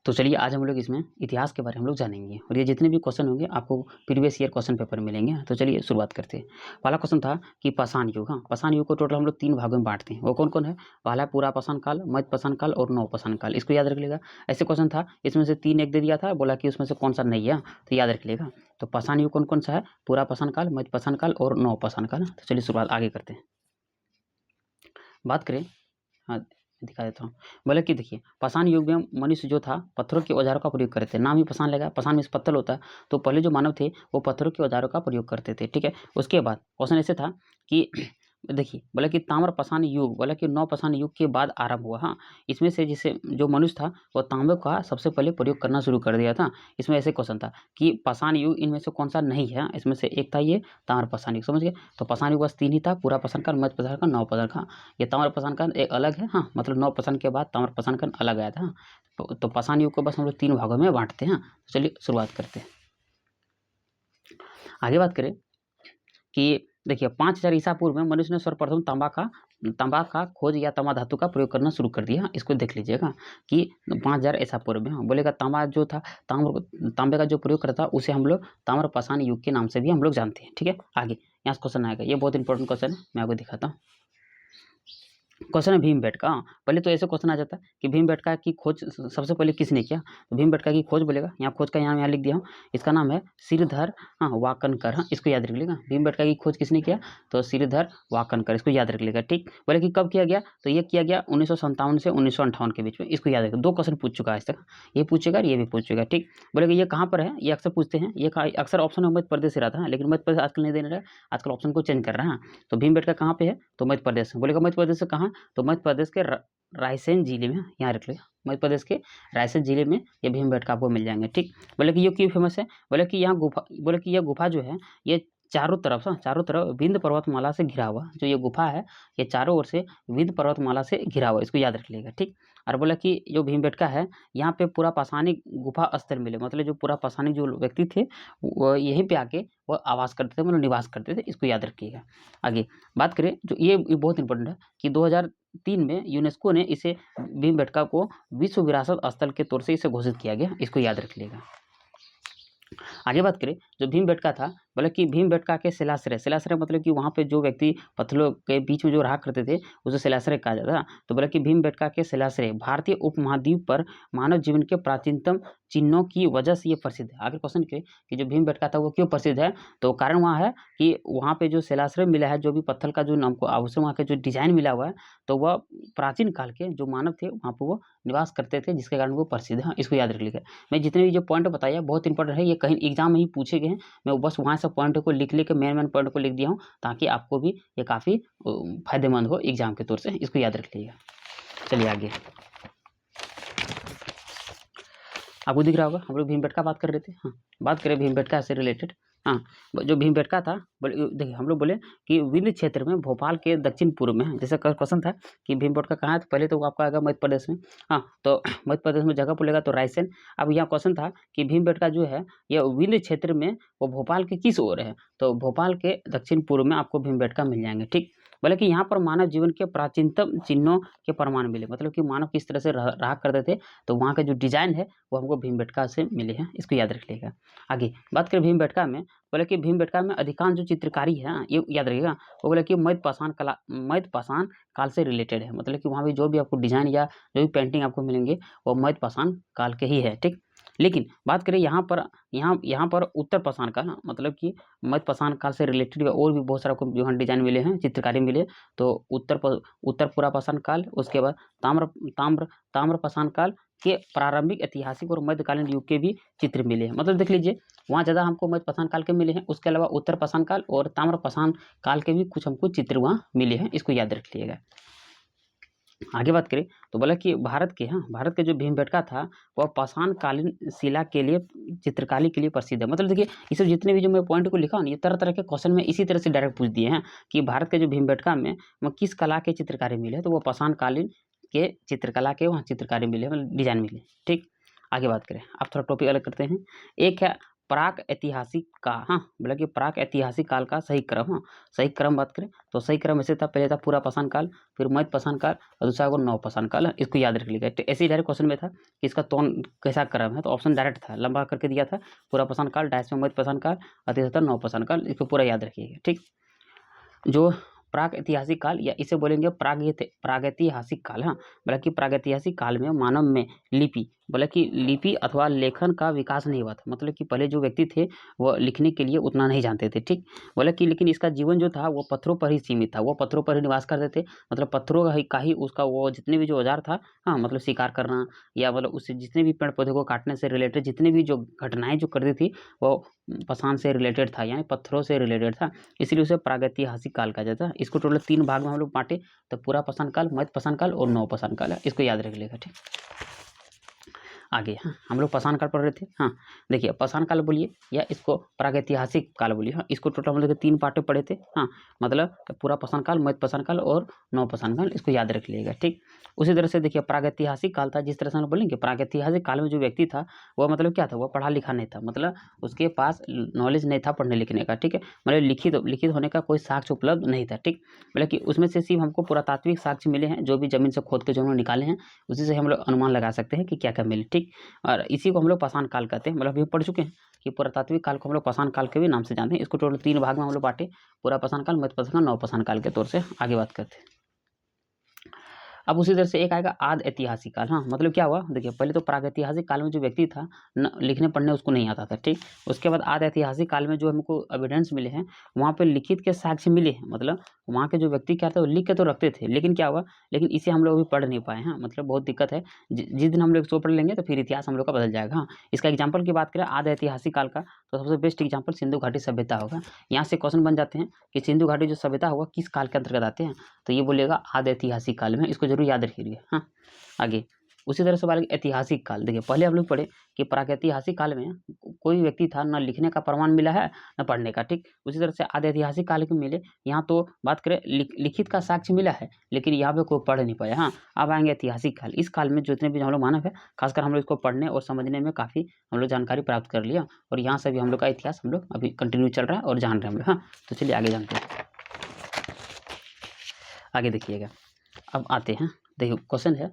तो चलिए आज हम लोग इसमें इतिहास के बारे में हम लोग जानेंगे और ये जितने भी क्वेश्चन होंगे आपको प्रीवियस ईयर क्वेश्चन पेपर मिलेंगे। तो चलिए शुरुआत करते हैं। पहला क्वेश्चन था कि पाषाण युग। हाँ, पाषाण युग को टोटल हम लोग 3 भागों में बांटते हैं। वो कौन कौन है? पहला है पूरा पाषाण काल, मध्य पाषाण काल और नव पाषाण काल। इसको याद रख लेगा। ऐसे क्वेश्चन था, इसमें से 3 एक दे दिया था, बोला कि उसमें से कौन सा नहीं है, तो याद रख लेगा। तो पाषाण युग कौन कौन सा है? पूरा पाषाण काल, मध्य पाषाण काल और नव पाषाण काल। तो चलिए शुरुआत आगे करते हैं। बात करें, हाँ दिखा देता हूँ। बोले कि देखिए, पाषाण युग में मनुष्य जो था पत्थरों के औजारों का प्रयोग करते थे। नाम ही पाषाण लगा, पाषाण में पत्थर होता है, तो पहले जो मानव थे वो पत्थरों के औजारों का प्रयोग करते थे। ठीक है, उसके बाद क्वेश्चन ऐसे था कि देखिए, बोला कि ताम्र पाषाण युग, बोला कि नव पाषाण युग के बाद आरंभ हुआ। हाँ, इसमें से जिसे जो मनुष्य था वो तांबे का सबसे पहले प्रयोग करना शुरू कर दिया था। इसमें ऐसे क्वेश्चन था कि पाषाण युग इनमें से कौन सा नहीं है? इसमें से एक था ये ताम्र पाषाण युग, समझ गए? तो पाषाण युग बस 3 ही था, पूरा पाषाण काल, मध्य पाषाण काल, नव पाषाण काल। ये ताम्र पाषाण काल एक अलग है। हाँ, मतलब नव पाषाण के बाद ताम्र पाषाण काल अलग आया था। तो पाषाण युग को बस हम लोग 3 भागों में बांटते हैं। तो चलिए शुरुआत करते हैं। आगे बात करें कि देखिए, 5000 ईसा पूर्व में मनुष्य ने सर्वप्रथम तांबा का खोज या तांबा धातु का प्रयोग करना शुरू कर दिया। इसको देख लीजिएगा कि 5000 ईसा पूर्व में। बोलेगा तांबा जो था, तांबे का जो प्रयोग करता उसे हम लोग ताम्र पाषाण युग के नाम से भी हम लोग जानते हैं। ठीक है, आगे यहाँ से क्वेश्चन आएगा, ये बहुत इंपॉर्टेंट क्वेश्चन है, मैं आपको दिखाता हूँ। क्वेश्चन है भीमबेटका। पहले तो ऐसे क्वेश्चन आ जाता है कि भीमबेटका की खोज सबसे पहले किसने किया? तो भीमबेटका की खोज बोलेगा, यहाँ खोज का यहाँ लिख दिया हूँ, इसका नाम है श्रीधर वाकनकर। हाँ, इसको याद रख लेगा। भीमबेटका की खोज किसने किया? तो श्रीधर वाकनकर, इसको याद रख लेगा। ठीक, बोले कि कब किया गया? तो ये किया गया 1957 से 1958 के बीच में। इसको याद रखेगा। 2 क्वेश्चन पूछ चुका है आज तक, ये पूछेगा और ये भी पूछेगा। ठीक, बोलेगा ये कहाँ पर है? ये अक्सर पूछते हैं, ये अक्सर ऑप्शन में मध्य प्रदेश से रहता है, लेकिन मध्य प्रदेश आजकल नहीं देने रहा, आजकल ऑप्शन को चेंज कर रहा है। तो भीमबेटका कहाँ पे है? तो मध्य प्रदेश। बोलेगा मध्य प्रदेश से कहाँ? तो मध्य प्रदेश के रायसेन जिले में, यहाँ रख लेगा, मध्य प्रदेश के रायसेन जिले में ये भीमबेटका आपको मिल जाएंगे। ठीक, बोले कि ये क्यों फेमस है? बोले कि यहाँ गुफा, बोले कि यह गुफा जो है ये चारों तरफ विंध्य पर्वतमाला से घिरा हुआ, जो ये गुफा है ये चारों ओर से विंध्य पर्वतमाला से घिरा हुआ, इसको याद रख लेगा। ठीक, और बोला कि जो भीमबेटका है यहाँ पे पूरा पाषाणिक गुफा स्थल मिले, मतलब जो पूरा पाषाणिक जो व्यक्ति थे वो यहीं पे आके वो आवास करते थे, मतलब निवास करते थे, इसको याद रखिएगा। आगे बात करें, जो ये बहुत इंपॉर्टेंट है कि 2003 में यूनेस्को ने इसे भीमबेटका को विश्व विरासत स्थल के तौर से इसे घोषित किया गया, इसको याद रख लेगा। आगे बात करें, जो भीमबेटका था, बोले कि भीमबेटका के शिलाश्रय मतलब कि वहाँ पे जो व्यक्ति पत्थरों के बीच में जो रहा करते थे उसे शिलाश्रय कहा जाता था। तो बोले कि भीमबेटका के शिलाश्रय भारतीय उपमहाद्वीप पर मानव जीवन के प्राचीनतम चिन्हों की वजह से ये प्रसिद्ध है। आगे क्वेश्चन कि जो भीमबेटका था वो क्यों प्रसिद्ध है? तो कारण वहाँ है कि वहाँ पे जो शिलाश्रय मिला है, जो भी पत्थर का जो नाम को आवश्यक वहाँ के जो डिजाइन मिला हुआ है, तो वह प्राचीन काल के जो मानव थे वहाँ पर वो निवास करते थे, जिसके कारण वो प्रसिद्ध है। इसको याद रख लीजिए। मैं जितने भी जो पॉइंट बताया बहुत इंपॉर्टेंट है, ये कहीं एग्जाम में ही पूछे गए हैं, मैं बस वहाँ से पॉइंट को लिख के मेन पॉइंट को लिख दिया हूँ, ताकि आपको भी ये काफ़ी फायदेमंद हो एग्जाम के तौर से, इसको याद रख लीजिएगा। चलिए आगे, आपको दिख रहा होगा हम लोग भीमबेटका बात कर रहे थे। हाँ, बात करें भीमबेटका से रिलेटेड। हाँ, जो भीमबेटका था, देखिए हम लोग बोले कि विंध्य क्षेत्र में भोपाल के दक्षिण पूर्व में है। जैसे क्वेश्चन था कि भीमबेटका कहाँ है, तो पहले तो आपका आएगा मध्य प्रदेश में। हाँ, तो मध्य प्रदेश में जगह बोलेगा तो रायसेन। अब यहाँ क्वेश्चन था कि भीमबेटका जो है यह विंध्य क्षेत्र में वो भोपाल के किस ओर है? तो भोपाल के दक्षिण पूर्व में आपको भीमबेटका मिल जाएंगे। ठीक, बोले कि यहाँ पर मानव जीवन के प्राचीनतम चिन्हों के प्रमाण मिले, मतलब कि मानव किस तरह से रहा करते थे, तो वहाँ का जो डिजाइन है वो हमको भीमबेटका से मिले हैं, इसको याद रख लेगा। आगे बात करें भीमबेटका में, बोले कि भीमबेटका में अधिकांश जो चित्रकारी है ये याद रखिएगा, वो बोले कि मध्य पाषाण काल से रिलेटेड है, मतलब कि वहाँ भी जो भी आपको डिजाइन या जो भी पेंटिंग आपको मिलेंगे वो मध्य पाषाण काल के ही है। ठीक, लेकिन बात करें यहाँ पर उत्तर पाषाण काल, मतलब कि मध्य पाषाण काल से रिलेटेड और भी बहुत सारा आपको जो डिजाइन मिले हैं, चित्रकारी मिले, तो उत्तर पूरा पाषाण काल, उसके बाद ताम्र पाषाण काल के प्रारंभिक ऐतिहासिक और मध्यकालीन युग के भी चित्र मिले हैं। मतलब देख लीजिए, वहाँ ज़्यादा हमको मध्य पाषाण काल के मिले हैं, उसके अलावा उत्तर पाषाण काल और ताम्र पाषाण काल के भी कुछ हमको चित्र वहाँ मिले हैं, इसको याद रख लीजिएगा। आगे बात करें तो बोला कि भारत के जो भीमबेटका था वह पाषाण कालीन शिला के लिए, चित्रकारी के लिए प्रसिद्ध है। मतलब देखिए, इसे जितने भी जो मैं पॉइंट को लिखा हूँ, ये तरह तरह के क्वेश्चन में इसी तरह से डायरेक्ट पूछ दिए हैं कि भारत के जो भीमबेटका में वह किस कला के चित्रकारी मिले, तो वो पाषाण कालीन के चित्रकला के वहाँ चित्रकारी मिले, मतलब डिजाइन मिले। ठीक, आगे बात करें, आप थोड़ा टॉपिक अलग करते हैं। एक है प्राक ऐतिहासिक का, हाँ बोला कि प्राक ऐतिहासिक काल का सही क्रम, हाँ सही क्रम बात करें तो सही क्रम ऐसे था, पहले था पूरा पाषाण काल, फिर मध्य पाषाण काल और दूसरा को नव पाषाण काल। इसको याद रख लीजिएगा। तो ऐसे ही डायरेक्ट क्वेश्चन में था कि इसका कौन कैसा क्रम है, तो ऑप्शन डायरेक्ट था, लंबा करके दिया था, पूरा पाषाण काल, डैश में मध्य पाषाण काल और तीसरा था नव पाषाण काल। इसको पूरा याद रखिएगा। ठीक, जो प्राक ऐतिहासिक काल या इसे बोलेंगे प्रागैतिहासिक काल, हाँ बोला कि प्रागैतिहासिक काल में मानव में लिपि, बोला कि लिपि अथवा लेखन का विकास नहीं हुआ था। मतलब कि पहले जो व्यक्ति थे वो लिखने के लिए उतना नहीं जानते थे। ठीक, बोला कि लेकिन इसका जीवन जो था वो पत्थरों पर ही सीमित था, वो पत्थरों पर ही निवास करते थे। मतलब पत्थरों का ही उसका वो जितने भी जो औजार था, हाँ मतलब शिकार करना या मतलब उससे जितने भी पेड़ पौधे को काटने से रिलेटेड जितने भी जो घटनाएं जो करती थी वो पाषाण से रिलेटेड था, यानी पत्थरों से रिलेटेड था, इसलिए उसे प्रागैतिहासिक काल कहा जाता है। इसको टोटल 3 भाग में हम लोग बांटे, तो पूरा पाषाण काल, मध्य पाषाण काल और नव पाषाण काल है। इसको याद रख लेगा। ठीक, आगे हाँ हम लोग पाषाण काल पढ़ रहे थे। हाँ देखिए पाषाण काल बोलिए या इसको प्रागैतिहासिक काल बोलिए। हाँ इसको टोटल हम लोग 3 पार्ट में पढ़े थे। हाँ मतलब पूरा पाषाण काल, मध्य पाषाण काल और नव पाषाण काल, इसको याद रख लीजिएगा। ठीक, उसी तरह से देखिए प्रागैतिहासिक काल था, जिस तरह से हम लोग बोलेंगे प्रागैतिहासिक काल में जो व्यक्ति था वह मतलब क्या था, वह पढ़ा लिखा नहीं था, मतलब उसके पास नॉलेज नहीं था पढ़ने लिखने का। ठीक है, मतलब लिखित होने का कोई साक्ष्य उपलब्ध नहीं था। ठीक, मतलब कि उसमें से सिर्फ हमको पुरातात्विक साक्ष्य मिले हैं, जो भी जमीन से खोद के जो उन्होंने निकाले हैं उसी से हम लोग अनुमान लगा सकते हैं कि क्या क्या मिले। ठीक, और इसी को हम लोग पाषाण काल कहते हैं। मतलब अभी पढ़ चुके हैं कि पुरातात्विक काल को हम लोग पाषाण काल के भी नाम से जानते हैं। इसको टोटल 3 भाग में हम लोग बांटे, पूरा पाषाण काल, मध्य पाषाण काल, नव पाषाण काल के तौर से आगे बात करते हैं। अब उसी तरह से एक आएगा आद ऐतिहासिक काल। हाँ मतलब क्या हुआ, देखिए पहले तो प्रागैतिहासिक काल में जो व्यक्ति था न लिखने पढ़ने उसको नहीं आता था। ठीक, उसके बाद आद ऐतिहासिक काल में जो हमको एविडेंस मिले हैं वहाँ पे लिखित के साक्ष्य मिले हैं। मतलब वहाँ के जो व्यक्ति क्या थे वो लिख के तो रखते थे, लेकिन क्या हुआ, लेकिन इसे हम लोग अभी पढ़ नहीं पाए हैं। मतलब बहुत दिक्कत है। जिस दिन हम लोग इसको पढ़ लेंगे तो फिर इतिहास हम लोग का बदल जाएगा। हाँ इसका एग्जाम्पल की बात करें आद ऐतिहासिक काल का, तो सबसे बेस्ट एग्जाम्पल सिंधु घाटी सभ्यता होगा। यहाँ से क्वेश्चन बन जाते हैं कि सिंधु घाटी जो सभ्यता होगा किस काल के अंतर्गत आते हैं, तो ये बोलेगा आद ऐतिहासिक काल में। इसको जरूर याद रखिएगा। हाँ आगे उसी तरह से बात ऐतिहासिक काल, देखिए पहले हम लोग पढ़े कि प्रागैतिहासिक काल में कोई व्यक्ति था न लिखने का प्रमाण मिला है न पढ़ने का। ठीक, उसी तरह से आदि ऐतिहासिक काल के मिले, यहाँ तो बात करें लिखित का साक्ष्य मिला है लेकिन यहाँ पे कोई पढ़ नहीं पाया। हाँ अब आएंगे ऐतिहासिक काल। इस काल में जितने भी हम लोग मानव है, खासकर हम लोग इसको पढ़ने और समझने में काफ़ी हम लोग जानकारी प्राप्त कर लिया, और यहाँ से भी हम लोग का इतिहास हम लोग अभी कंटिन्यू चल रहा है और जान रहे हैं हम लोग। हाँ तो चलिए आगे जानते हैं। आगे देखिएगा, अब आते हैं, देखिए क्वेश्चन है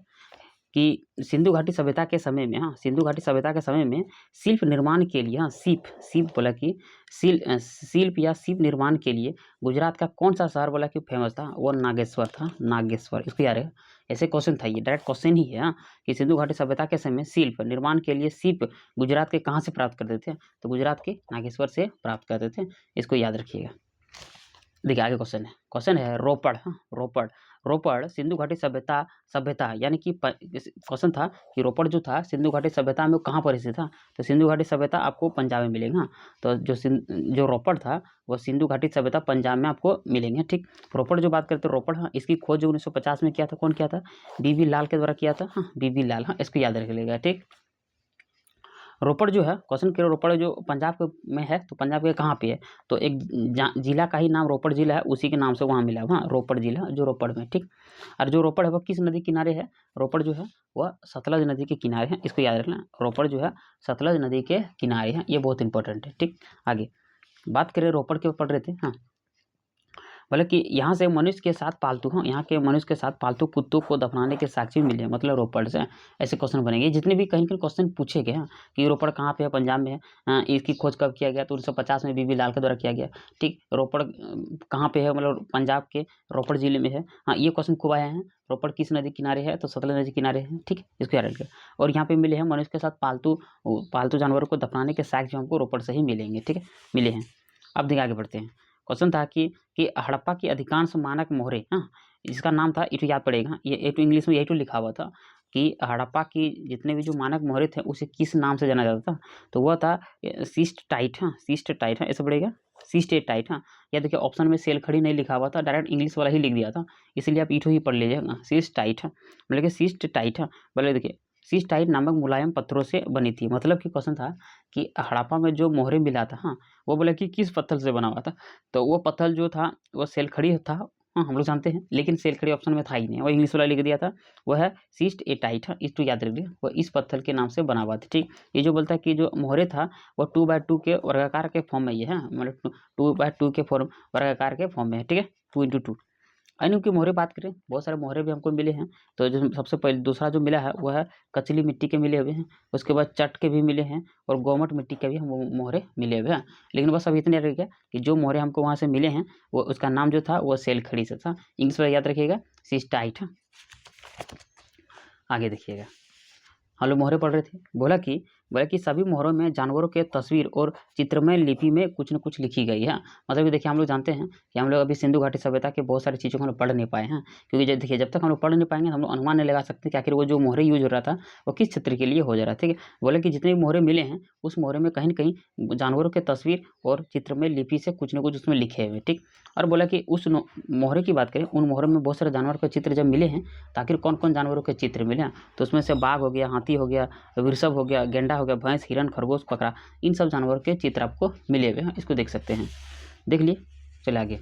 कि सिंधु घाटी सभ्यता के समय में, हाँ सिंधु घाटी सभ्यता के समय में शिल्प निर्माण के लिए, हाँ शिल्प बोला कि शिल्प या शिल्प निर्माण के लिए गुजरात का कौन सा शहर बोला कि फेमस था, वो नागेश्वर था, नागेश्वर। इसको याद है, ऐसे क्वेश्चन था, ये डायरेक्ट क्वेश्चन ही है। हाँ कि सिंधु घाटी सभ्यता के समय शिल्प निर्माण के लिए शिल्प गुजरात के कहाँ से प्राप्त करते थे, तो गुजरात के नागेश्वर से प्राप्त करते थे। इसको याद रखिएगा। देखिए आगे क्वेश्चन है रोपड़। हाँ रोपड़ सिंधु घाटी सभ्यता यानी कि क्वेश्चन था कि रोपड़ जो था सिंधु घाटी सभ्यता में कहाँ पर स्थित था, तो सिंधु घाटी सभ्यता आपको पंजाब में मिलेगा। हाँ तो जो रोपड़ था वो सिंधु घाटी सभ्यता पंजाब में आपको मिलेंगे। ठीक, रोपड़ जो बात करते हैं रोपड़, हाँ इसकी खोज जो 1950 में किया था, कौन किया था, बीबी लाल के द्वारा किया था। हाँ बीबी लाल, हाँ इसको याद रख लेगा। ठीक, रोपड़ जो है क्वेश्चन के रोपड़ जो पंजाब में है, तो पंजाब के कहाँ पे है, तो एक जिला का ही नाम रोपड़ जिला है, उसी के नाम से वहाँ मिला है, वहाँ रोपड़ जिला जो रोपड़ में। ठीक, और जो रोपड़ है वह किस नदी किनारे है, रोपड़ जो है वह सतलज नदी के किनारे है। इसको याद रखना, रोपड़ जो है सतलज नदी के किनारे है, ये बहुत इंपॉर्टेंट है। ठीक, आगे बात करें रोपड़ के पढ़ रहे थे। हाँ बोले कि यहाँ से मनुष्य के साथ पालतू, हाँ यहाँ के मनुष्य के साथ पालतू कुत्तों को दफनाने के साक्ष्य मिले हैं, मतलब रोपड़ से। ऐसे क्वेश्चन बनेंगे, जितने भी कहीं क्वेश्चन पूछे गए हैं कि रोपड़ कहाँ पे है, पंजाब में है, इसकी खोज कब किया गया, तो 1950 में बीबी लाल के द्वारा किया गया। ठीक, रोपड़ कहाँ पे है, मतलब पंजाब के रोपड़ जिले में है। हाँ ये क्वेश्चन खूब आया है, रोपड़ किस नदी किनारे है, तो सतलज नदी किनारे है। ठीक, इसको याद रखिए। और यहाँ पे मिले हैं मनुष्य के साथ पालतू जानवरों को दफनाने के साक्ष्य हमको रोपड़ से ही मिलेंगे। ठीक है, मिले हैं। अब देखिए आगे बढ़ते हैं। क्वेश्चन था कि हड़प्पा की अधिकांश मानक मोहरे, हाँ इसका नाम था, ये तो याद पड़ेगा, ये तो इंग्लिश में यही तो लिखा हुआ था कि हड़प्पा की जितने भी जो मानक मोहरे थे उसे किस नाम से जाना जाता था, तो वह था सिस्टटाइट। हाँ सिस्टटाइट, हाँ ऐसे पड़ेगा सिस्टेटाइट। हाँ या देखिए ऑप्शन में सेल खड़ी नहीं लिखा हुआ था, डायरेक्ट इंग्लिश वाला ही लिख दिया था, इसलिए आप ईठो ही पढ़ लीजिएगा, सिस्टाइट। हाँ मतलब कि सिस्टटाइट। हाँ बोले देखिए सिस्टाइट नामक मुलायम पत्थरों से बनी थी। मतलब कि क्वेश्चन था कि हड़प्पा में जो मोहरे मिला था, हाँ वो बोले कि किस पत्थर से बना हुआ था, तो वो पत्थर जो था वो सेल खड़ी था, हाँ, हम लोग जानते हैं, लेकिन सेलखड़ी ऑप्शन में था ही नहीं, और इंग्लिश वाला लिख दिया था, वो है सीस्ट ए टाइट। हाँ, इस टू याद रखिए, वो इस पत्थर के नाम से बना हुआ था। ठीक, ये जो बोलता है कि जो मोहरे था वो 2/2 के वर्गाकार के फॉर्म में ये है, मतलब 2/2 के फॉर्म वर्गाकार के फॉर्म में है। ठीक है, 2x2। अन्य की मोहरे बात करें, बहुत सारे मोहरे भी हमको मिले हैं। तो जो सबसे पहले दूसरा जो मिला है वो है कचली मिट्टी के मिले हुए हैं, उसके बाद चट के भी मिले हैं, और गोमट मिट्टी के भी हम मोहरे मिले हुए हैं। लेकिन बस अब इतने रह गया कि जो मोहरे हमको वहाँ से मिले हैं वो उसका नाम जो था वो सेलखड़ी से था। इंग्लिश में याद रखिएगा, सिस्टाइट। आगे देखिएगा, हम लोग मोहरे पढ़ रहे थे, बोला कि सभी मोहरों में जानवरों के तस्वीर और चित्रमय लिपि में कुछ न कुछ लिखी गई है। मतलब कि देखिए, हम लोग जानते हैं कि हम लोग अभी सिंधु घाटी सभ्यता के बहुत सारी चीज़ों को हम लोग पढ़ नहीं पाए हैं, क्योंकि जब देखिए, जब तक हम लोग पढ़ नहीं पाएंगे हम लोग अनुमान नहीं लगा सकते कि आखिर वो जो मोहरे यूज हो रहा था वो किस क्षेत्र के लिए हो जा रहा है। ठीक है, बोले कि जितने भी मोहरे मिले हैं उस मोहरे में कहीं न कहीं जानवरों के तस्वीर और चित्रमय लिपि से कुछ न कुछ उसमें लिखे हुए। ठीक, और बोला कि उस मोहरे की बात करें, उन मोहरों में बहुत सारे जानवर के चित्र जब मिले हैं तो आखिर कौन कौन जानवरों के चित्र मिले हैं, तो उसमें से बाघ हो गया, हाथी हो गया, वृषभ हो गया, गेंडा हो गया, भैंस, हिरन, खरगोश, बकरा, इन सब जानवरों के चित्र आपको मिले हुए हैं। इसको देख सकते हैं, देख लिए। चलिए आगे,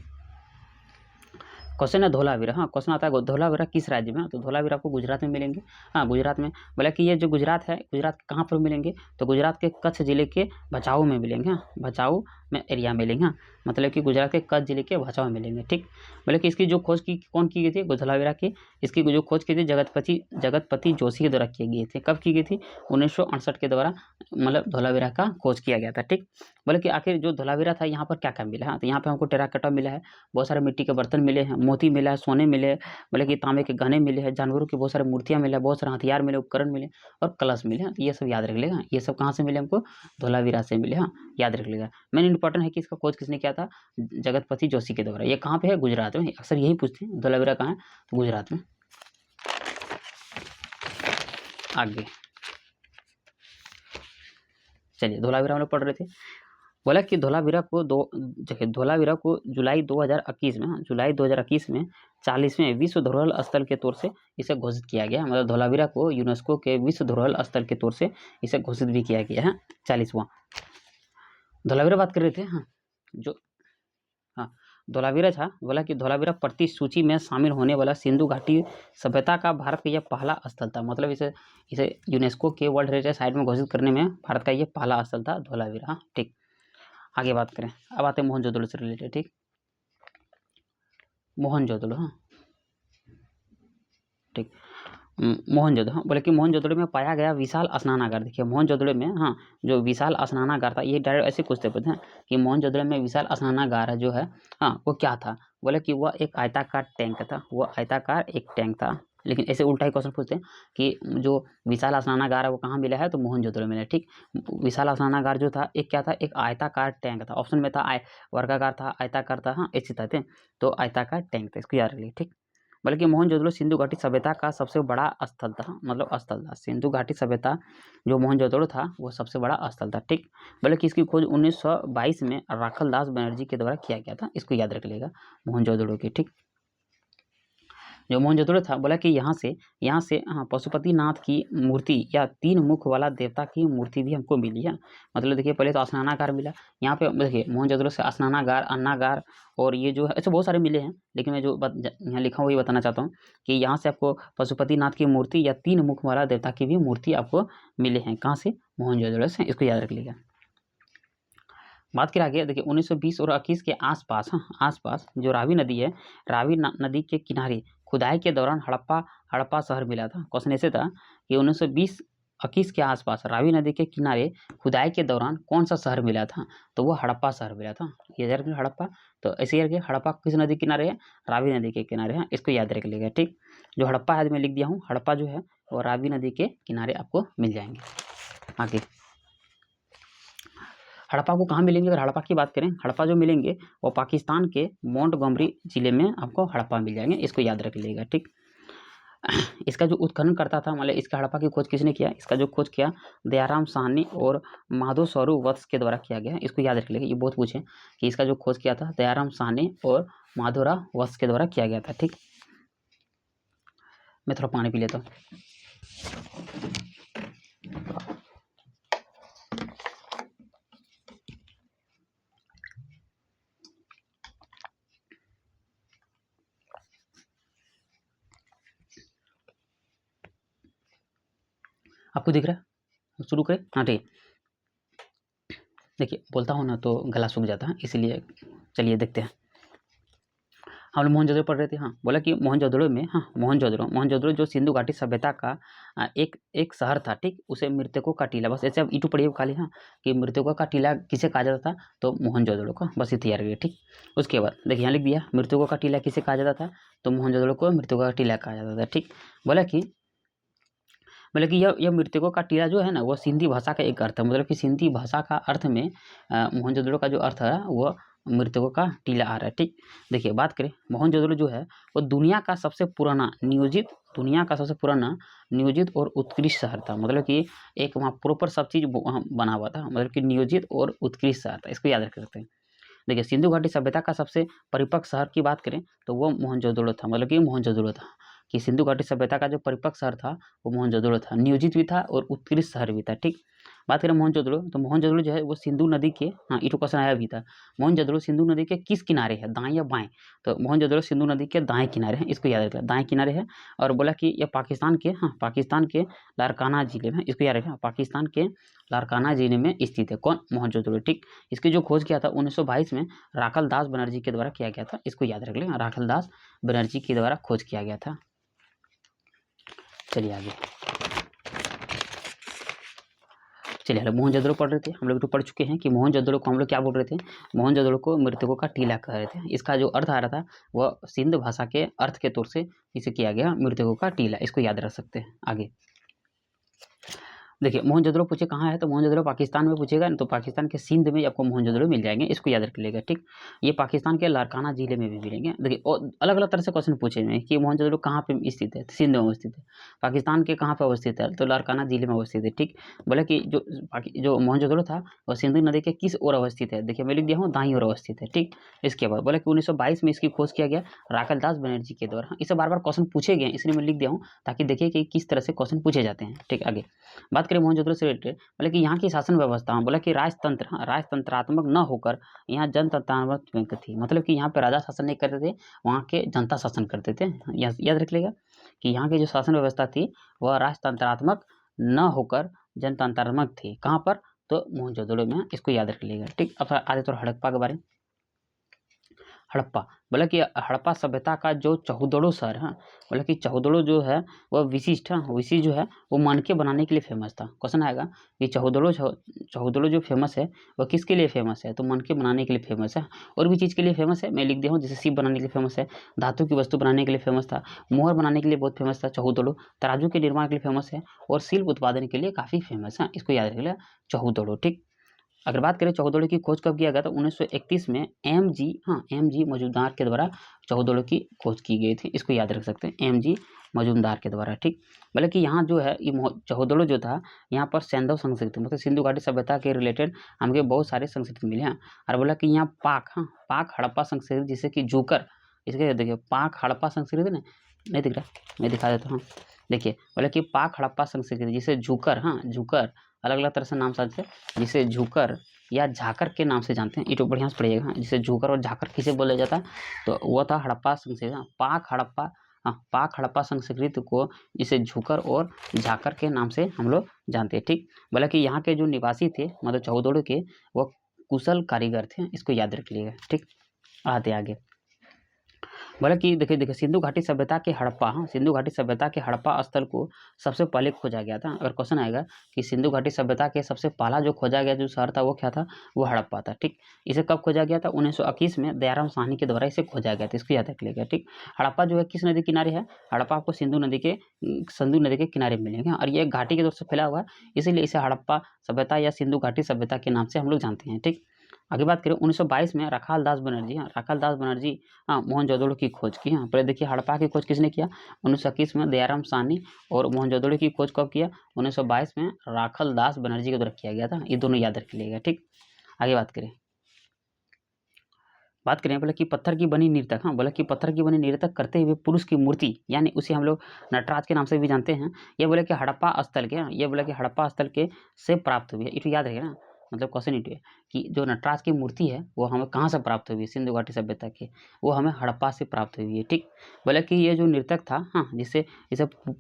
क्वेश्चन है धोलावीरा। हाँ, क्वेश्चन आता है धोलावीरा किस राज्य में? तो धोलावीरा आपको गुजरात में मिलेंगे। हाँ, गुजरात में। बोला कि ये जो गुजरात है, गुजरात कहाँ पर मिलेंगे? तो गुजरात के कच्छ जिले के भचाऊ में मिलेंगे। हाँ, भचाऊ में एरिया मिलेंगे। हाँ, मतलब कि गुजरात के कच्छ जिले के भचाऊ में मिलेंगे। ठीक, बोले कि इसकी जो खोज की कौन की गई थी? धोलावीरा की। इसकी जो खोज की थी जगतपति जोशी के द्वारा की गई थी। कब की गई थी? 1968 के द्वारा, मतलब धोलावीरा का खोज किया गया था। ठीक, बोले कि आखिर जो धोलावीरा था यहाँ पर क्या क्या मिला है? तो यहाँ पे हमको टेराकोटा मिला है, बहुत सारे मिट्टी के बर्तन मिले हैं, मोती मिला है, सोने मिले, बोले कि तांबे के गहने मिले हैं, जानवरों की बहुत सारी मूर्तियाँ मिले, बहुत सारे हथियार मिले, उपकरण मिले, और कलश मिले। हाँ, ये सब याद रख लेगा। ये सब कहाँ से मिले हमको? धोलावीरा से मिले। हाँ, याद रख लेगा। मेन इंपॉर्टेंट है कि इसका खोज किसने किया था? जगतपति जोशी के द्वारा। ये कहाँ पे है? गुजरात में। अक्सर यही पूछते हैं, धोलावीरा कहाँ है? तो गुजरात में। आगे चलिए, धोलावीरा हम लोग पढ़ रहे थे। बोला कि धोलावीरा को जुलाई 2021 में, जुलाई 2021 में 40वें विश्व धरोहर स्थल के तौर से इसे घोषित किया गया। मतलब धोलावीरा को यूनेस्को के विश्व धरोहर स्थल के तौर से इसे घोषित भी किया गया है। 40वां धोलावीरा बात कर रहे थे। हाँ, जो हाँ, धोलावीरा था। बोला कि धोलावीरा प्रति सूची में शामिल होने वाला सिंधु घाटी सभ्यता का भारत का यह पहला स्थल था। मतलब इसे इसे यूनेस्को के वर्ल्ड हेरिटेज साइट में घोषित करने में भारत का यह पहला स्थल था, धोलावीरा। हाँ, ठीक। आगे बात करें, अब आते हैं मोहनजोदड़ो से रिलेटेड। ठीक, मोहनजोदड़ो। हाँ, ठीक। मोहनजोदड़ो। हाँ, बोले कि मोहनजोदड़ो में पाया गया विशाल स्नानागार। देखिए, मोहनजोदड़ो में, हाँ, जो विशाल स्नानागार था, ये डायरेक्ट ऐसे पूछते हैं कि मोहनजोदड़ो में विशाल स्नानागार जो है, हाँ, वो क्या था? बोले कि वह एक आयताकार टैंक था। वह आयताकार एक टैंक था। लेकिन ऐसे उल्टा ही क्वेश्चन पूछते हैं कि जो विशाल स्नानागार है वो कहाँ मिला है? तो मोहनजोदड़ो में मिला। ठीक, विशाल स्नानागार जो था एक क्या था? एक आयताकार टैंक था। ऑप्शन में था वर्गाकार था, आयताकार था, हाँ, ऐसे था। तो आयताकार टैंक था, इसको याद रखिए। ठीक, बल्कि मोहनजोदड़ो सिंधु घाटी सभ्यता का सबसे बड़ा स्थल था। मतलब स्थल था, सिंधु घाटी सभ्यता जो मोहनजोदड़ो था वो सबसे बड़ा स्थल था। ठीक, बल्कि इसकी खोज 1922 में राखल दास बनर्जी के द्वारा किया गया था। इसको याद रख लेगा, मोहनजोदड़ो की। ठीक, जो मोहनजोदड़ो था, बोला कि यहाँ से हाँ, पशुपतिनाथ की मूर्ति या 3 मुख वाला देवता की मूर्ति भी हमको मिली है। मतलब देखिए, पहले तो स्नानागार मिला। यहाँ पे देखिए, मोहनजोदड़ो से स्नानागार, अन्नागार, और ये जो है ऐसे बहुत सारे मिले हैं, लेकिन मैं जो यहाँ लिखा हूँ वही बताना चाहता हूँ कि यहाँ से आपको पशुपतिनाथ की मूर्ति या 3 मुख वाला देवता की भी मूर्ति आपको मिले हैं। कहाँ से? मोहनजोदड़ो से। इसको याद रख लीजिएगा। बात करें आगे, देखिए 1920 और 21 के आसपास, हाँ, आसपास जो रावी नदी है, रावी नदी के किनारे खुदाई के दौरान हड़प्पा शहर मिला था। क्वेश्चन ऐसे था कि 1920-21 के आसपास रावी नदी के किनारे खुदाई के दौरान कौन सा शहर मिला था? तो वो हड़प्पा शहर मिला था। ये याद रखिए, हड़प्पा। तो ऐसे करके हड़प्पा किस नदी के किनारे है? रावी नदी के किनारे है। इसको याद रख लीजिएगा। ठीक, जो हड़प्पा है मैं लिख दिया हूँ, हड़प्पा जो है वो रावी नदी के किनारे आपको मिल जाएंगे। आगे हड़प्पा को कहाँ मिलेंगे? अगर हड़प्पा की बात करें, हड़प्पा जो मिलेंगे वो पाकिस्तान के मोंटगोमरी जिले में आपको हड़प्पा मिल जाएंगे। इसको याद रख लीजिएगा। ठीक, इसका जो उत्खनन करता था, मतलब इसका हड़प्पा की खोज किसने किया? इसका जो खोज किया दयाराम साहनी और माधो स्वरूप वत्स के द्वारा किया गया। इसको याद रख लीजिएगा। ये बहुत पूछे कि इसका जो खोज किया था दयाराम साहनी और माधोराव वत्स के द्वारा किया गया था। ठीक, मैं थोड़ा पानी पी लेता हूँ। आपको दिख रहा है? शुरू करें? हाँ ठीक। देखिए बोलता हूँ ना तो गला सूख जाता है, इसीलिए चलिए देखते हैं। हम लोग मोहनजोदड़ो पढ़ रहे थे। हाँ, बोला कि मोहनजोदड़ो में, हाँ मोहनजोदड़ो जो सिंधु घाटी सभ्यता का एक शहर था, ठीक। उसे मृतकों का टीला, बस ऐसे आप ईटू पढ़िए खाली। हाँ, कि मृतकों का टीला किसे कहा जाता था? तो मोहनजोदड़ो का, बस ये तैयार करिए, ठीक। उसके बाद देखिए यहाँ लिख दिया, मृतकों का टीला किसे कहा जाता था? तो मोहनजोदड़ो को मृतकों का टीला कहा जाता था, ठीक। बोला कि यह मृतकों का टीला जो है ना, वो सिंधी भाषा का एक अर्थ है, मतलब कि सिंधी भाषा का अर्थ में मोहनजोदड़ो का जो अर्थ है वो मृतकों का टीला आ रहा है, ठीक। देखिए बात करें, मोहनजोदड़ो जो है वो दुनिया का सबसे पुराना नियोजित और उत्कृष्ट शहर था। मतलब कि एक वहाँ प्रॉपर सब चीज़ बना हुआ था, मतलब कि नियोजित और उत्कृष्ट शहर था, इसको याद रख सकते हैं। देखिए सिंधु घाटी सभ्यता का सबसे परिपक्व शहर की बात करें तो वो मोहनजोदड़ो था, मतलब कि मोहनजोदड़ो था। कि सिंधु घाटी सभ्यता का जो परिपक्व शहर था वो मोहनजोदड़ो था, नियोजित भी था और उत्कृष्ट शहर भी था, ठीक। बात करें मोहनजोदड़ो, तो मोहनजोदड़ो जो है वो सिंधु नदी के, हाँ ये तो क्वेश्चन आया भी था, मोहनजोदड़ो सिंधु नदी के किस किनारे है, दाएं या बाएं? तो मोहनजोदड़ो सिंधु नदी के दाएं किनारे है, इसको याद रखना, दाएं किनारे है। और बोला कि यह पाकिस्तान के लारकाना जिले में, इसको याद रखना, पाकिस्तान के लारकाना जिले में स्थित है। कौन? मोहनजोदड़ो, ठीक। इसकी जो खोज किया था 1922 में राखल दास बनर्जी के द्वारा किया गया था, इसको याद रख लें, राखल दास बनर्जी के द्वारा खोज किया गया था। चलिए आगे, चलिए हम लोग मोहनजोदड़ो पढ़ रहे थे, हम लोग तो पढ़ चुके हैं कि मोहनजोदड़ो को हम लोग क्या बोल रहे थे? मोहनजोदड़ो को मृतकों का टीला कह रहे थे। इसका जो अर्थ आ रहा था वह सिंध भाषा के अर्थ के तौर से इसे किया गया मृतकों का टीला, इसको याद रख सकते हैं। आगे देखिए मोहनजोदड़ो पूछे कहाँ है, तो मोहनजोदड़ो पाकिस्तान में पूछेगा तो पाकिस्तान के सिंध में आपको मोहनजोदड़ो मिल जाएंगे, इसको याद रख लेगा, ठीक। ये पाकिस्तान के लारकाना जिले में भी मिलेंगे। देखिए और अलग अलग तरह से क्वेश्चन पूछे हुए हैं कि मोहनजोदड़ो कहाँ पे स्थित है, सिंध में स्थित है। पाकिस्तान के कहाँ पे अवस्थित है, तो लारकाना जिले में अवस्थित है, ठीक। बोले कि जो मोहनजोदड़ो था वह सिंधु नदी के किस ओर अवस्थित है? देखिए मैं लिख दिया हूँ दाईं ओर अवस्थित है, ठीक। इसके बाद बोले कि 1922 में इसकी खोज किया गया राखल दास बनर्जी के द्वारा। इसे बार बार क्वेश्चन पूछे गए इसलिए मैं लिख दिया हूँ ताकि देखिए कि किस तरह से क्वेश्चन पूछे जाते हैं, ठीक। आगे बात करें मोहनजोदड़ो से रिलेटेड, बोले कि यहाँ की शासन व्यवस्था, बोला कि राजतंत्रात्मक न होकर यहाँ जनतंत्रात्मक थी। मतलब कि यहाँ पे राजा शासन नहीं करते थे, वहाँ के जनता शासन करते थे। याद रख लेगा कि यहाँ की जो शासन व्यवस्था थी वह राजतंत्रात्मक न होकर जनतंत्रात्मक थी। कहाँ पर? तो मोहनजोदड़ो में, इसको याद रख लेगा, ठीक। अब आगे तो हड़प्पा के बारे में। हड़प्पा, बोला कि हड़प्पा सभ्यता का जो चौहुदड़ो शहर है, बोला कि चौहुदड़ो जो है वह विशिष्ट जो है वो मनके बनाने के लिए फेमस था। क्वेश्चन आएगा कि चौहुदड़ो जो फेमस है वह किसके लिए फेमस है? तो मनके बनाने के लिए फेमस है। और भी चीज़ के लिए फेमस है, मैं लिख दिया हूँ, जैसे शिप बनाने के लिए फेमस है, धातु की वस्तु बनाने के लिए फेमस था, मोहर बनाने के लिए बहुत फेमस था चौहुदड़ो, तराजू के निर्माण के लिए फेमस है और शिल्प उत्पादन के लिए काफ़ी फेमस है। इसको याद रखिएगा, चौहुदड़ो, ठीक। अगर बात करें चौहुदड़ो की खोज कब किया गया, तो 1931 में एम जी मजूमदार के द्वारा चौहुदड़ो की खोज की गई थी। इसको याद रख सकते हैं, एम.जी. मजूमदार के द्वारा, ठीक। मतलब कि यहाँ जो है ये चौहुदड़ो जो था, यहाँ पर सैंधव संस्कृति मतलब सिंधु घाटी सभ्यता के रिलेटेड हमको बहुत सारे संस्कृति मिले हैं। और बोला कि यहाँ पाक हड़प्पा संस्कृति जिसे कि जूकर, इसके देखिए पाक हड़प्पा संस्कृति ना, नहीं दिख रहा, मैं दिखा देता हूँ। देखिए बोला कि पाक हड़प्पा संस्कृति जिसे जूकर अलग अलग तरह से नाम जानते, जिसे झूकर या झाकर के नाम से जानते हैं, ये तो बढ़िया से पढ़िएगा। जिसे झूकर और झाकर किसे बोला जाता है, तो वो था हड़प्पा संस्कृति, पाक हड़प्पा संस्कृति को जिसे झूकर और झाकर के नाम से हम लोग जानते हैं, ठीक। बोला कि यहाँ के जो निवासी थे मतलब चौहुदड़ो के, वो कुशल कारीगर थे, इसको याद रख लीजिएगा, ठीक। आगे बोला कि देखिए सिंधु घाटी सभ्यता के हड़प्पा स्थल को सबसे पहले खोजा गया था। अगर क्वेश्चन आएगा कि सिंधु घाटी सभ्यता के सबसे पहला जो खोजा गया जो शहर था वो क्या था, वो हड़प्पा था, ठीक। इसे कब खोजा गया था? 1921 में दयाराम साहनी के द्वारा इसे खोजा गया था, इसको याद रख लेगा, ठीक। हड़प्पा जो है किस नदी किनारे है? हड़प्पा आपको सिंधु नदी के किनारे मिलेंगे और ये घाटी के तौर से फैला हुआ है, इसीलिए इसे हड़प्पा सभ्यता या सिंधु घाटी सभ्यता के नाम से हम लोग जानते हैं, ठीक। आगे बात करें 1922 में राखाल दास बनर्जी मोहनजोदड़ो की खोज की। पहले देखिए हड़प्पा की खोज किसने किया? 1921 में दयाराम साहनी। और मोहनजोदड़ो की खोज कब किया? 1922 में राखाल दास बनर्जी के द्वारा किया गया था। ये दोनों याद रख लीजिएगा, ठीक। आगे बात करें बोले कि पत्थर की बनी नर्तक, बोला कि पत्थर की बनी नर्तक करते हुए पुरुष की मूर्ति, यानी उसे हम लोग नटराज के नाम से भी जानते हैं। ये बोले कि हड़प्पा स्थल के से प्राप्त हुई है। ये याद रहे ना, मतलब क्वेश्चन इट है कि जो नटराज की मूर्ति है वो हमें कहाँ से प्राप्त हुई है? सिंधु घाटी सभ्यता की, वो हमें हड़प्पा से प्राप्त हुई है, ठीक। बोले कि ये जो नर्तक था जिसे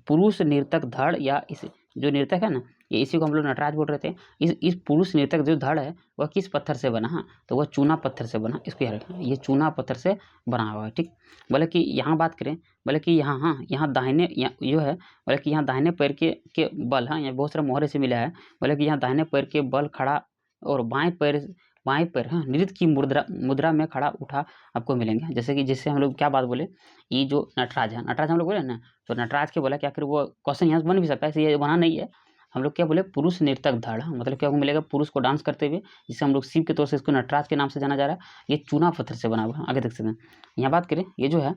पुरुष नर्तक धड़ या इसे जो नर्तक है ना, ये इसी को हम लोग नटराज बोल रहे थे। इस पुरुष नर्तक जो धड़ है वह किस पत्थर से बना? हाँ, तो वह चूना पत्थर से बना, इसको याद रखना, ये चूना पत्थर से बना हुआ है। ठीक, बोले कि यहाँ बात करें, बोले कि यहाँ, हाँ, यहाँ दाहिने जो है, बोले कि यहाँ दाहिने पैर के बल, हाँ, यहाँ बहुत सारा मोहरे से मिला है। बोले कि यहाँ दाहिने पैर के बल खड़ा और बाएं पैर, हाँ, नृत्य की मुद्रा में खड़ा उठा आपको मिलेंगे। जैसे कि जिससे हम लोग क्या बात बोले, ये जो नटराज है, नटराज हम लोग बोले ना, तो नटराज के बोला कि आखिर वो क्वेश्चन यहाँ से बन भी सकता है, ऐसे ये बना नहीं है। हम लोग क्या बोले, पुरुष नर्तक धड़, मतलब क्या मिलेगा, पुरुष को डांस करते हुए, जिसे हम लोग शिव के तौर से इसको नटराज के नाम से जाना जा रहा है। ये चूना पत्थर से बना हुआ है। आगे देख सकते हैं, यहाँ बात करें, ये जो है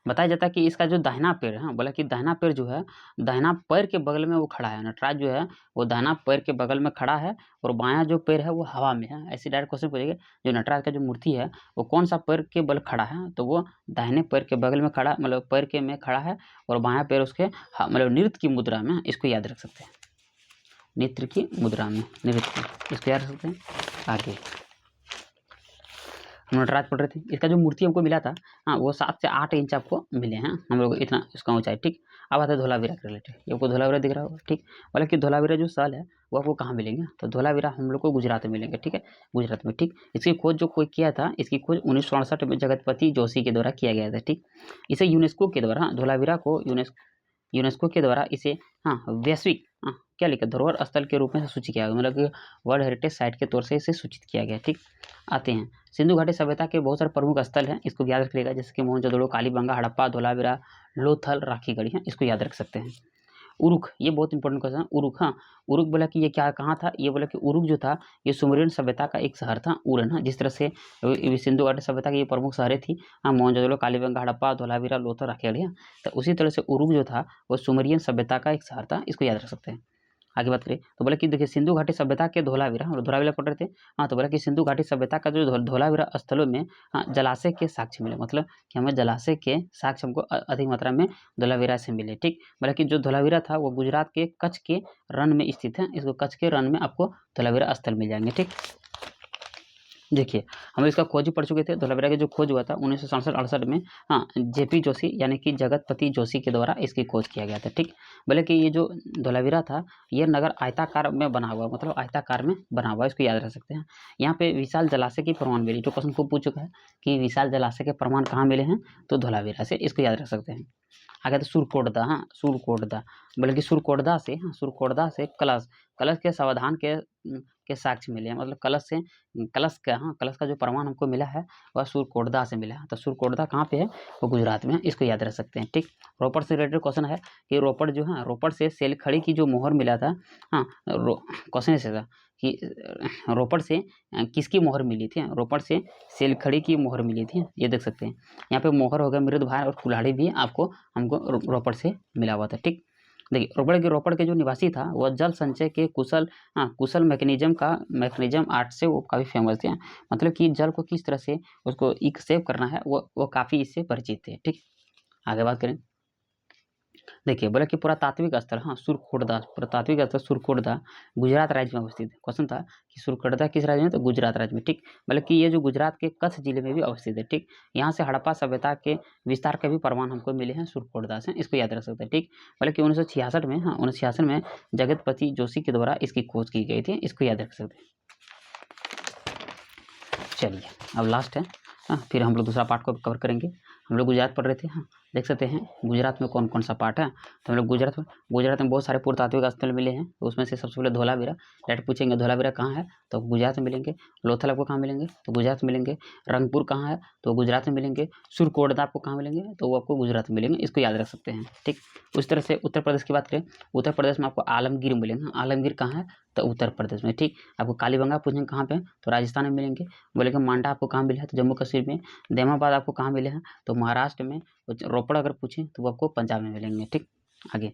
बताया जाता है कि इसका जो दाहिना पैर है, बोला कि दाहिना पैर जो है, दाहिना पैर के बगल में वो खड़ा है। नटराज जो है वो दाहिना पैर के बगल में खड़ा है और बायां जो पैर है वो हवा में है। ऐसे डायरेक्ट क्वेश्चन पूछेगा, जो नटराज का जो मूर्ति है वो कौन सा पैर के बल खड़ा है, तो वो दाहिने पैर के बगल में खड़ा, मतलब पैर के में खड़ा है और बायां पैर उसके मतलब नृत्य की मुद्रा में। इसको याद रख सकते हैं, नृत्य की मुद्रा में, नृत्य, इसको याद रख सकते हैं। आगे हम नटराज पढ़ रहे थे, इसका जो मूर्ति हमको मिला था, हाँ, वो 7 से 8 इंच आपको मिले हैं हम लोग, इतना इसका ऊंचाई। ठीक, अब आता है धोलावीरा के रिलेटेड। ये आपको धोलावीरा दिख रहा होगा। ठीक, बोला कि धोलावीरा जो स्थल है वो आपको कहाँ मिलेंगे, तो धोलावीरा हम लोग को गुजरात में मिलेंगे। ठीक है, गुजरात में। ठीक, इसकी खोज जो कोई किया था, इसकी खोज 1968 में जगतपति जोशी के द्वारा किया गया था। ठीक, इसे यूनेस्को के द्वारा, धोलावीरा को यूनेस्को के द्वारा इसे, हाँ, वैश्विक, हाँ, क्या लिखा, धरोहर स्थल के रूप में सूचित किया गया, मतलब कि वर्ल्ड हेरिटेज साइट के तौर से इसे सूचित किया गया। ठीक, आते हैं सिंधु घाटी सभ्यता के बहुत सारे प्रमुख स्थल हैं, इसको याद रखिएगा, जैसे कि मोहनजोदड़ो, कालीबंगा, हड़प्पा, धोलावीरा, लोथल, राखीगढ़ी है, इसको याद रख सकते हैं। उरुक, ये बहुत इंपॉर्टेंट क्वेश्चन है। उरुक, हाँ, उरुक बोला कि ये क्या कहाँ था, ये बोला कि उरुक जो था ये सुमेरियन सभ्यता का एक शहर था, उरन। हाँ, जिस तरह से सिंधु घाटी सभ्यता की ये प्रमुख शहरें थी, हाँ, मोहनजोदड़ो, कालीबंगा, हड़प्पा, धोलावीरा, लोथल, राखीगढ़ी, तो उसी तरह से उरुक जो था वो सुमेरियन सभ्यता का एक शहर था, इसको याद रख सकते हैं। आगे बात करें तो बोला कि देखिए सिंधु घाटी सभ्यता के धोलावीरा, और धोलावीरा पढ़ रहे थे, हाँ, तो बोला कि सिंधु घाटी सभ्यता का जो धोलावीरा स्थलों में, हाँ, जलाशय के साक्ष्य मिले, मतलब कि हमें जलाशय के साक्ष्य हमको अधिक मात्रा में धोलावीरा से मिले। ठीक, बोला कि जो धोलावीरा था वो गुजरात के कच्छ के रण में स्थित है, इसको कच्छ के रण में आपको धोलावीरा स्थल मिल जाएंगे। ठीक, देखिए हम इसका खोज पढ़ चुके थे, धोलावीरा का जो खोज हुआ था 1967-68 में, हाँ, जेपी जोशी यानी कि जगतपति जोशी के द्वारा इसकी खोज किया गया था। ठीक, बोले कि ये जो धोलावीरा था ये नगर आयताकार में बना हुआ, मतलब आयताकार में बना हुआ, इसको याद रख सकते हैं। यहाँ पे विशाल जलाशय की प्रमाण मिली, जो क्वेश्चन को पूछ चुका है कि विशाल जलाशय के प्रमाण कहाँ मिले हैं, तो धोलावीरा से, इसको याद रख सकते हैं। आगे तो सुरकोटदा, हाँ, सुरकोटदा, बोले कि सुरकोटदा से, हाँ, सुरकोटदा से कलश के सावधान के साक्ष्य मिले हैं, मतलब कलश से, कलश का, हाँ, कलश का जो प्रमाण हमको मिला है वह सुरकोटदा से मिला है। तो सुरकोटदा कहाँ पे है, वो गुजरात में है, इसको याद रख सकते हैं। ठीक, रोपड़ से रिलेटेड क्वेश्चन है कि रोपड़ जो है, रोपड़ से सेलखड़ी की जो मोहर मिला था, हाँ, क्वेश्चन ऐसे था कि रोपड़ से किसकी मोहर मिली थी, रोपड़ से सेलखड़ी की मोहर मिली थी, ये देख सकते हैं। यहाँ पे मोहर हो गया मृदभार और कुल्हाड़ी भी आपको हमको रोपड़ से मिला हुआ था। ठीक, देखिए रोपड़ के जो निवासी था वह जल संचय के कुशल मैकेनिज्म आर्ट से वो काफ़ी फेमस थे, मतलब कि जल को किस तरह से उसको एक सेव करना है वो काफ़ी इससे परिचित थे। ठीक, आगे बात करें, देखिए बोला कि पुरातात्विक स्थल, हाँ, सुरकोटदा, पुरातात्विक स्थल सुरकोटदा गुजरात राज्य में अवस्थित है। क्वेश्चन था कि सुरकोटदा किस राज्य में, तो गुजरात राज्य में। ठीक, मतलब कि ये जो गुजरात के कच्छ जिले में भी अवस्थित है। ठीक, यहाँ से हड़प्पा सभ्यता के विस्तार के भी प्रमाण हमको मिले हैं सुरकोटदा से, इसको याद रख सकते हैं। ठीक, मतलब कि 1966 में, हाँ, 1966 में जगतपति जोशी के द्वारा इसकी खोज की गई थी, इसको याद रख सकते हैं। चलिए अब लास्ट है, हाँ, फिर हम लोग दूसरा पार्ट को कवर करेंगे। हम लोग गुजरात पढ़ रहे थे, हाँ, देख सकते हैं गुजरात में कौन कौन सा पार्ट है। तो हम लोग गुजरात में बहुत सारे पुरातात्विक स्थल मिले हैं, तो उसमें से सबसे पहले धोलावीरा। डायरेक्ट पूछेंगे धोलावीरा कहाँ है, तो गुजरात में मिलेंगे। लोथल आपको कहाँ मिलेंगे, तो गुजरात में मिलेंगे। रंगपुर कहाँ है, तो गुजरात में मिलेंगे। सुरकोटदा आपको कहाँ मिलेंगे, तो वो आपको गुजरात में मिलेंगे, इसको याद रख सकते हैं। ठीक, उस तरह से उत्तर प्रदेश की बात करें, उत्तर प्रदेश में आपको आलमगीर मिलेंगे। आलमगीर कहाँ है, तो उत्तर प्रदेश में। ठीक, आपको कालीबंगा पूछेंगे कहाँ पे, तो राजस्थान में मिलेंगे। बोलेंगे मांडा आपको कहाँ मिले हैं, तो जम्मू कश्मीर में। देमाबाद आपको कहाँ मिले हैं, तो महाराष्ट्र में। रोपड़ अगर पूछें तो वो आपको पंजाब में मिलेंगे। ठीक, आगे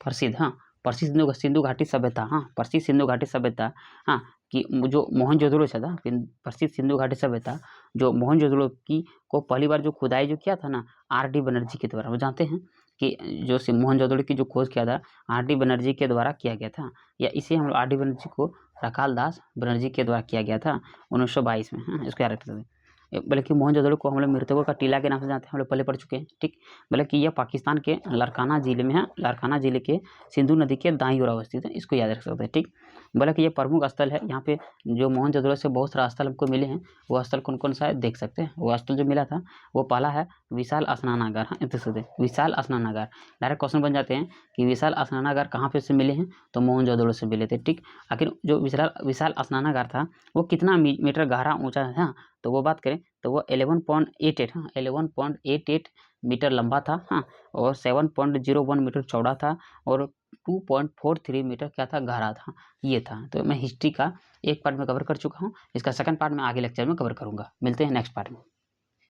प्रसिद्ध, हाँ, प्रसिद्ध सिंधु घाटी सभ्यता, हाँ, प्रसिद्ध सिंधु घाटी सभ्यता, हाँ, कि जो मोहनजोदड़ो था, प्रसिद्ध सिंधु घाटी सभ्यता जो मोहनजोदड़ो की को पहली बार जो खुदाई जो किया था ना R.D. बनर्जी के द्वारा, वो जानते हैं कि जो मोहनजोदड़ो की जो खोज किया था R.D. बनर्जी के द्वारा किया गया था, या इसे हम R.D. बनर्जी को राखाल दास बनर्जी के द्वारा किया गया था 1922 में। हाँ, इसको याद रख सकते हैं। बोले कि मोहनजोदड़ो को हम लोग मृतकों का टीला के नाम से जानते हैं, हम लोग पहले पढ़ चुके हैं। ठीक, बोले कि यह पाकिस्तान के लारकाना जिले में है, लारकाना जिले के सिंधु नदी के दाईं ओर अवस्थित है, इसको याद रख सकते हैं। ठीक, बोला कि यह प्रमुख स्थल है, यहाँ पे जो मोहनजोदड़ो से बहुत सारा स्थल हमको मिले हैं, वो स्थल कौन कौन सा है देख सकते हैं। वो स्थल जो मिला था वो पहला है विशाल स्नानागार। हाँ, देख सकते हैं विशाल स्नानागार। डायरेक्ट क्वेश्चन बन जाते हैं कि विशाल स्नानागार कहाँ पे से मिले हैं, तो मोहनजोदड़ो से मिले थे। ठीक, आखिर जो विशाल स्नानागार था वो कितना मीटर गहरा ऊंचा है, हाँ, तो वो बात करें तो वो 11.88, हाँ 11.88 मीटर लंबा था, हाँ, और 7.01 मीटर चौड़ा था, और 2.43 मीटर क्या था, गहरा था। ये था। तो मैं हिस्ट्री का एक पार्ट में कवर कर चुका हूँ, इसका सेकंड पार्ट में आगे लेक्चर में कवर करूँगा। मिलते हैं नेक्स्ट पार्ट में।